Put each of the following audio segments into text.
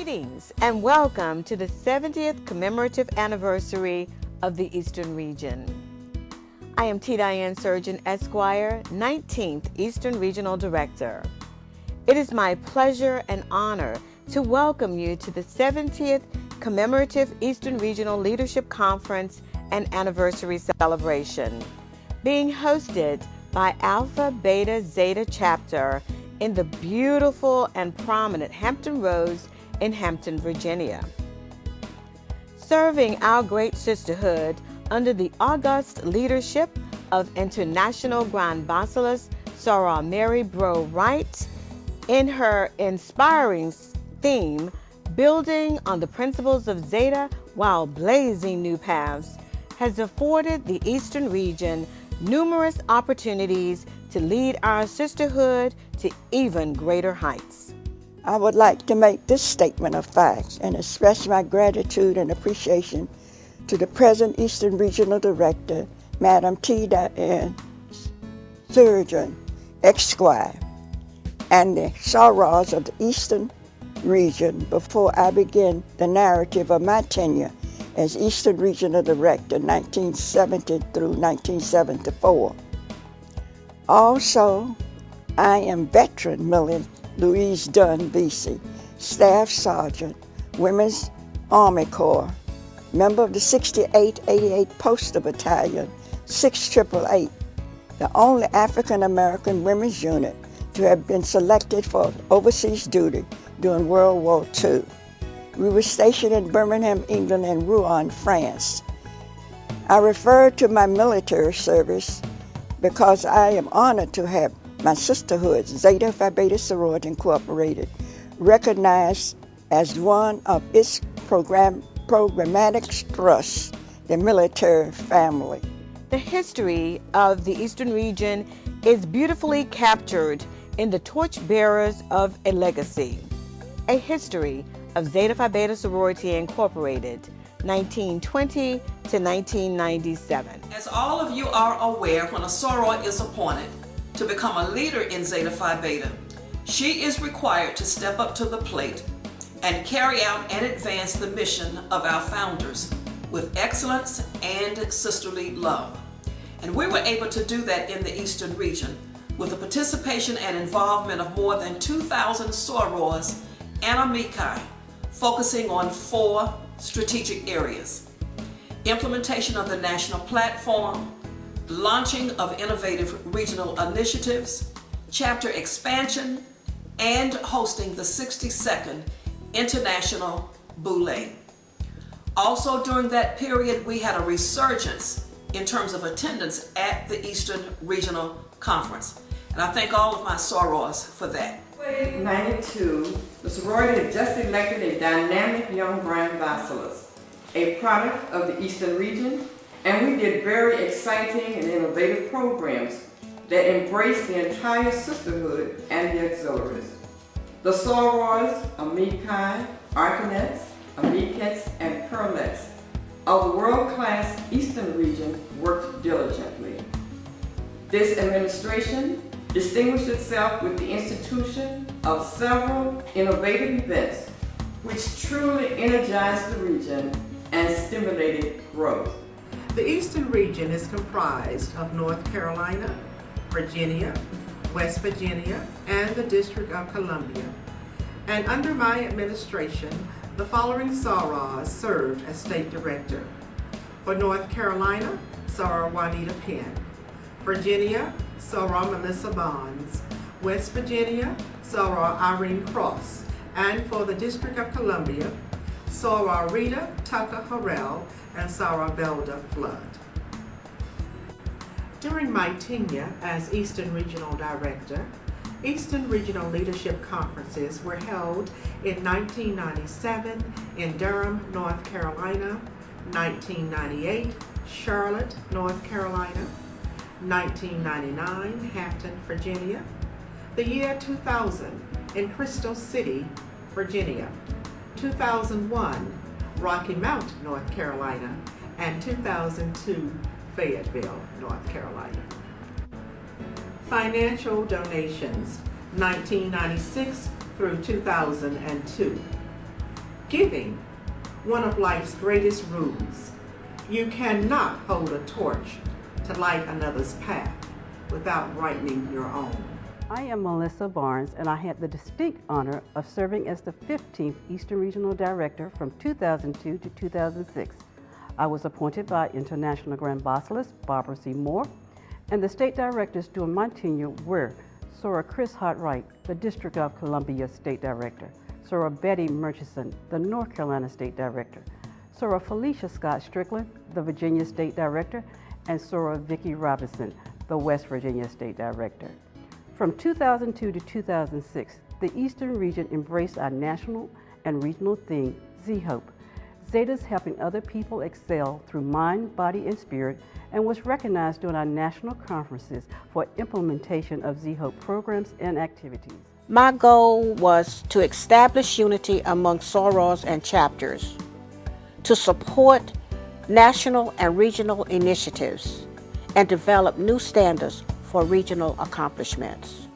Greetings and welcome to the 70th commemorative anniversary of the Eastern Region. I am Diane Surgeon Esquire, 19th Eastern Regional Director. It is my pleasure and honor to welcome you to the 70th commemorative Eastern Regional Leadership Conference and Anniversary Celebration, being hosted by Alpha Beta Zeta Chapter in the beautiful and prominent Hampton Roads in Hampton, Virginia. Serving our great sisterhood under the august leadership of International Grand Basileus Soror Mary Bro Wright in her inspiring theme, Building on the Principles of Zeta While Blazing New Paths, has afforded the Eastern region numerous opportunities to lead our sisterhood to even greater heights. I would like to make this statement of facts and express my gratitude and appreciation to the present Eastern Regional Director, Madam Diane Surgeon Esquire, and the Sorors of the Eastern Region before I begin the narrative of my tenure as Eastern Regional Director 1970 through 1974. Also, I am veteran Millie Louise Dunn Veasey, Staff Sergeant, Women's Army Corps, member of the 6888 Postal Battalion, 6888, the only African American women's unit to have been selected for overseas duty during World War II. We were stationed in Birmingham, England, and Rouen, France. I refer to my military service because I am honored to have my sisterhood, Zeta Phi Beta Sorority Incorporated, recognized as one of its programmatic trusts, the military family. The history of the Eastern region is beautifully captured in the Torchbearers of a Legacy, a history of Zeta Phi Beta Sorority Incorporated, 1920 to 1997. As all of you are aware, when a soror is appointed to become a leader in Zeta Phi Beta, she is required to step up to the plate and carry out and advance the mission of our founders with excellence and sisterly love. And we were able to do that in the Eastern region with the participation and involvement of more than 2,000 sorors and amici, focusing on 4 strategic areas: implementation of the national platform, launching of innovative regional initiatives, chapter expansion, and hosting the 62nd International Boule. Also during that period, we had a resurgence in terms of attendance at the Eastern Regional Conference. And I thank all of my sorors for that. In 92, the sorority had just elected a dynamic young Grand Basileus, a product of the Eastern region, and we did very exciting and innovative programs that embraced the entire sisterhood and the auxiliaries. The sorors, amici, arcanets, amiquettes, and perlettes of the world-class Eastern region worked diligently. This administration distinguished itself with the institution of several innovative events which truly energized the region and stimulated growth. The Eastern region is comprised of North Carolina, Virginia, West Virginia, and the District of Columbia. And under my administration, the following sorors served as State Director. For North Carolina, Soror Juanita Penn. Virginia, Soror Melissa Bonds. West Virginia, Soror Irene Cross. And for the District of Columbia, Soror Rita Tucker Harrell and Soror Velda Flood. During my tenure as Eastern Regional Director, Eastern Regional Leadership Conferences were held in 1997 in Durham, North Carolina, 1998, Charlotte, North Carolina, 1999, Hampton, Virginia, the year 2000 in Crystal City, Virginia, 2001, Rocky Mount, North Carolina, and 2002, Fayetteville, North Carolina. Financial donations, 1996 through 2002. Giving, one of life's greatest rules. You cannot hold a torch to light another's path without brightening your own. I am Melissa Barnes, and I had the distinct honor of serving as the 15th Eastern Regional Director from 2002 to 2006. I was appointed by International Grand Basilisk Barbara C. Moore, and the state directors during my tenure were Soror Chris Hartwright, the District of Columbia State Director, Soror Bettye Murchison, the North Carolina State Director, Soror Felicia Scott Strickland, the Virginia State Director, and Soror Vicki Robinson, the West Virginia State Director. From 2002 to 2006, the Eastern Region embraced our national and regional theme, Z-Hope. Zeta's helping other people excel through mind, body, and spirit, and was recognized during our national conferences for implementation of Z-Hope programs and activities. My goal was to establish unity among sorors and chapters, to support national and regional initiatives, and develop new standards for regional accomplishments.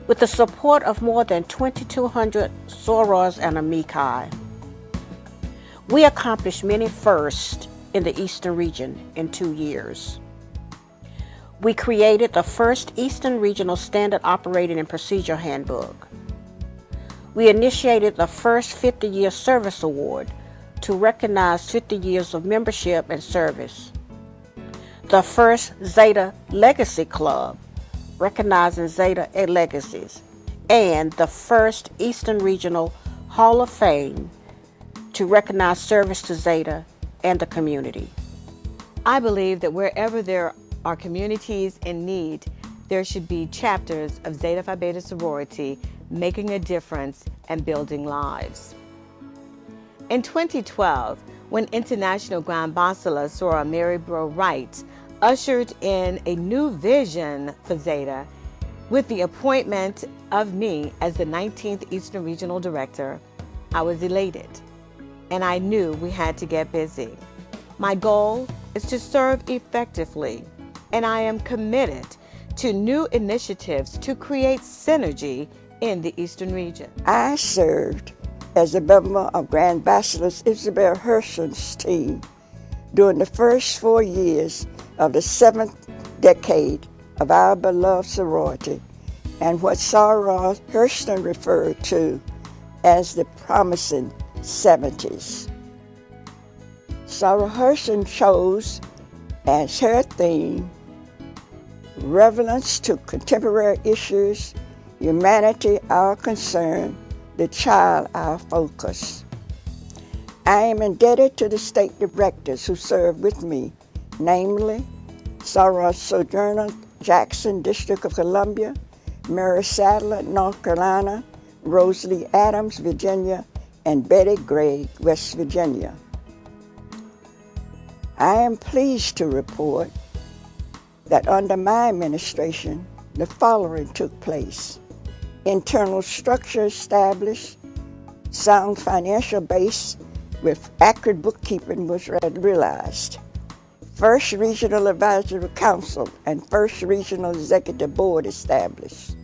With the support of more than 2,200 sorors and amici, we accomplished many firsts in the Eastern Region in 2 years. We created the first Eastern Regional Standard Operating and Procedure Handbook. We initiated the first 50-year Service Award to recognize 50 years of membership and service. The first Zeta Legacy Club, recognizing Zeta legacies, and the first Eastern Regional Hall of Fame to recognize service to Zeta and the community. I believe that wherever there are communities in need, there should be chapters of Zeta Phi Beta sorority making a difference and building lives. In 2012, when International Grand Basilisk Soror Mary Bro Wright ushered in a new vision for Zeta with the appointment of me as the 19th Eastern Regional Director, I was elated, and I knew we had to get busy. My goal is to serve effectively, and I am committed to new initiatives to create synergy in the Eastern Region. I served as a member of Grand Basilisk Isabel Herson's team during the first 4 years of the 7th decade of our beloved sorority, and what Soror Herson referred to as the promising 70s. Soror Herson chose as her theme relevance to contemporary issues, humanity our concern, the child our focus. I am indebted to the state directors who served with me, namely Soror Sojourner Jackson, District of Columbia, Mary Sadler, North Carolina, Rosalie Adams, Virginia, and Betty Gregg, West Virginia. I am pleased to report that under my administration, the following took place. Internal structure established, sound financial base with accurate bookkeeping was realized. First Regional Advisory Council and First Regional Executive Board established.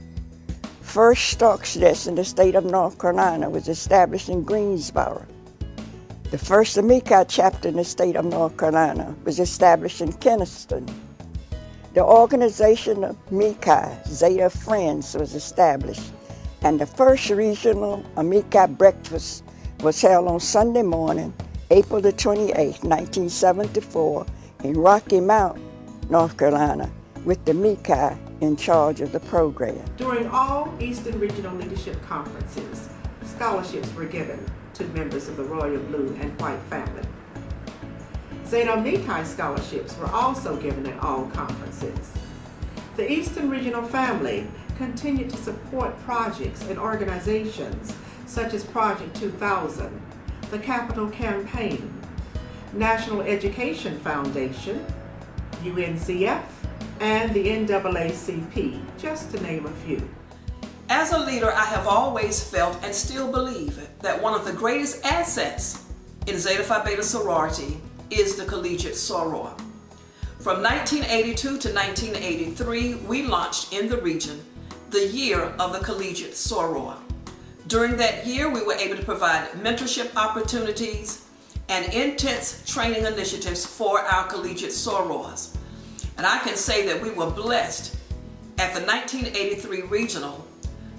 First Stocks Desk in the state of North Carolina was established in Greensboro. The first Amici chapter in the state of North Carolina was established in Keniston. The organization of Amici, Zeta Friends, was established, and the first regional Amici breakfast was held on Sunday morning, April the 28th, 1974, in Rocky Mount, North Carolina, with the Amici in charge of the program. During all Eastern Regional Leadership Conferences, scholarships were given to members of the Royal Blue and White family. Zeta Amici scholarships were also given at all conferences. The Eastern Regional family continued to support projects and organizations such as Project 2000, the Capital Campaign, National Education Foundation, UNCF, and the NAACP, just to name a few. As a leader, I have always felt and still believe that one of the greatest assets in Zeta Phi Beta sorority is the collegiate soror. From 1982 to 1983, we launched in the region the Year of the Collegiate Soror. During that year, we were able to provide mentorship opportunities and intense training initiatives for our collegiate sorors. And I can say that we were blessed at the 1983 regional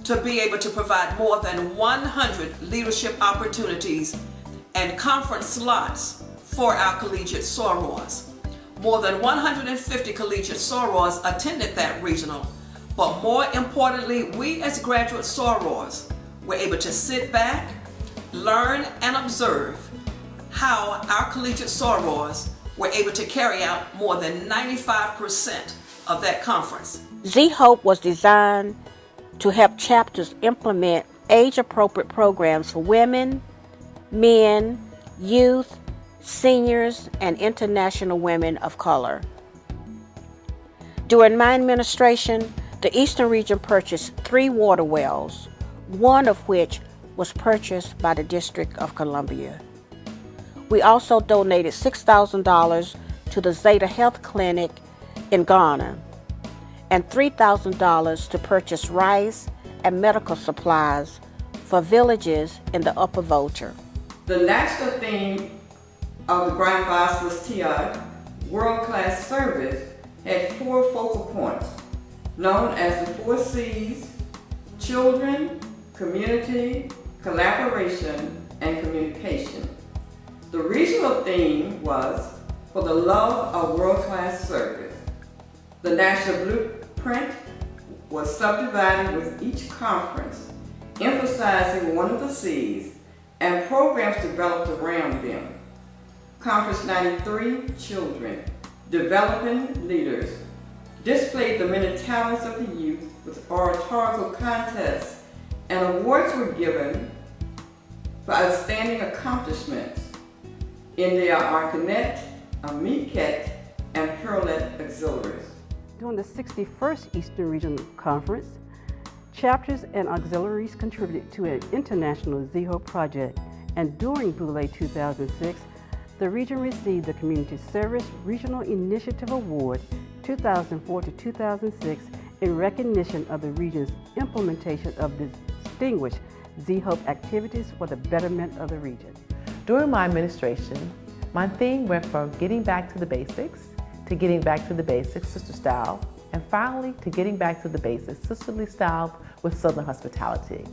to be able to provide more than 100 leadership opportunities and conference slots for our collegiate sorors. More than 150 collegiate sorors attended that regional, but more importantly, we as graduate sorors were able to sit back, learn, and observe how our collegiate sorors were able to carry out more than 95% of that conference. Z-Hope was designed to help chapters implement age-appropriate programs for women, men, youth, seniors, and international women of color. During my administration, the Eastern Region purchased 3 water wells, one of which was purchased by the District of Columbia. We also donated $6,000 to the Zeta Health Clinic in Ghana and $3,000 to purchase rice and medical supplies for villages in the Upper Volta. The national theme of the Grand Basileus TI, World-Class Service, had 4 focal points, known as the 4 C's: children, community, collaboration, and communication. The regional theme was for the love of world-class service. The national blueprint was subdivided with each conference, emphasizing one of the C's and programs developed around them. Conference 93, Children, Developing Leaders, displayed the many talents of the youth with oratorical contests, and awards were given for outstanding accomplishments in their Arcanet, Amiquet, and Pearlet auxiliaries. During the 61st Eastern Regional Conference, chapters and auxiliaries contributed to an international Z-Hope project, and during Boulay 2006, the region received the Community Service Regional Initiative Award 2004 to 2006 in recognition of the region's implementation of distinguished Z-Hope activities for the betterment of the region. During my administration, my theme went from getting back to the basics to getting back to the basics, sister style, and finally to getting back to the basics, sisterly style with Southern hospitality.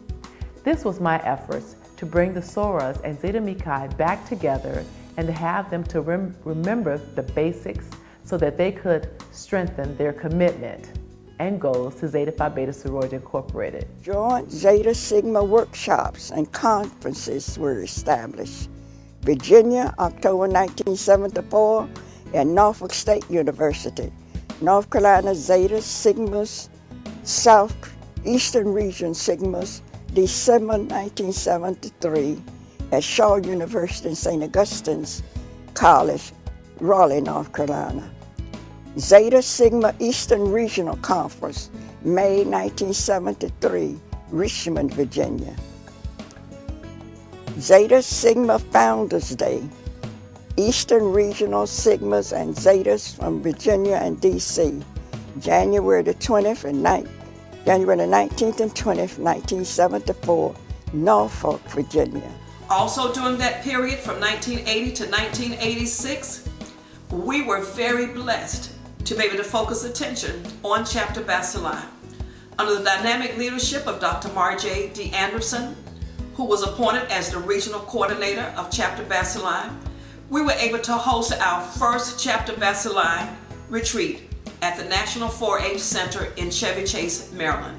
This was my efforts to bring the Sorors and Zeta Mikai back together and to have them to remember the basics so that they could strengthen their commitment and goals to Zeta Phi Beta Sorority Incorporated. Joint Zeta Sigma workshops and conferences were established. Virginia, October 1974, at Norfolk State University. North Carolina Zeta Sigmas, Southeastern Region Sigmas, December 1973, at Shaw University in St. Augustine's College, Raleigh, North Carolina. Zeta Sigma Eastern Regional Conference, May 1973, Richmond, Virginia. Zeta Sigma Founders Day, Eastern Regional Sigmas and Zetas from Virginia and D.C., January the 19th and 20th, 1974, Norfolk, Virginia. Also during that period from 1980 to 1986, we were very blessed to be able to focus attention on Chapter Bacilli. Under the dynamic leadership of Dr. Marjay D. Anderson, who was appointed as the regional coordinator of Chapter Bacilli, we were able to host our first Chapter Bacilli retreat at the National 4-H Center in Chevy Chase, Maryland.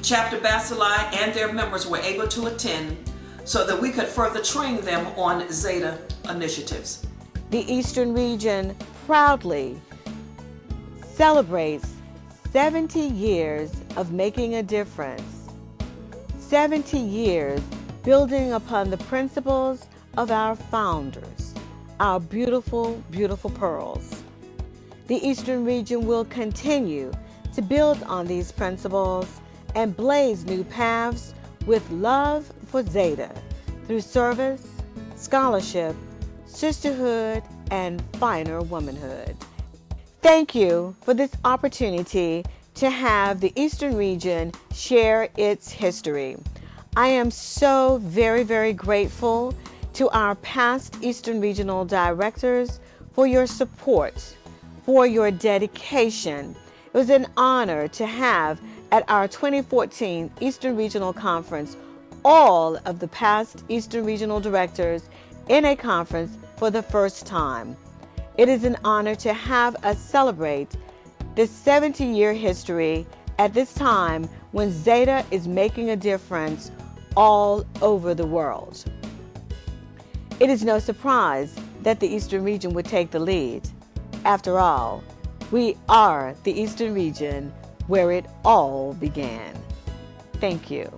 Chapter Bacilli and their members were able to attend so that we could further train them on Zeta initiatives. The Eastern Region proudly celebrates 70 years of making a difference, 70 years building upon the principles of our founders, our beautiful, beautiful pearls. The Eastern Region will continue to build on these principles and blaze new paths with love for Zeta through service, scholarship, sisterhood, and finer womanhood. Thank you for this opportunity to have the Eastern Region share its history. I am so very, very grateful to our past Eastern Regional Directors for your support, for your dedication. It was an honor to have at our 2014 Eastern Regional Conference all of the past Eastern Regional Directors in a conference for the first time. It is an honor to have us celebrate this 70-year history at this time when Zeta is making a difference all over the world. It is no surprise that the Eastern region would take the lead. After all, we are the Eastern region where it all began. Thank you.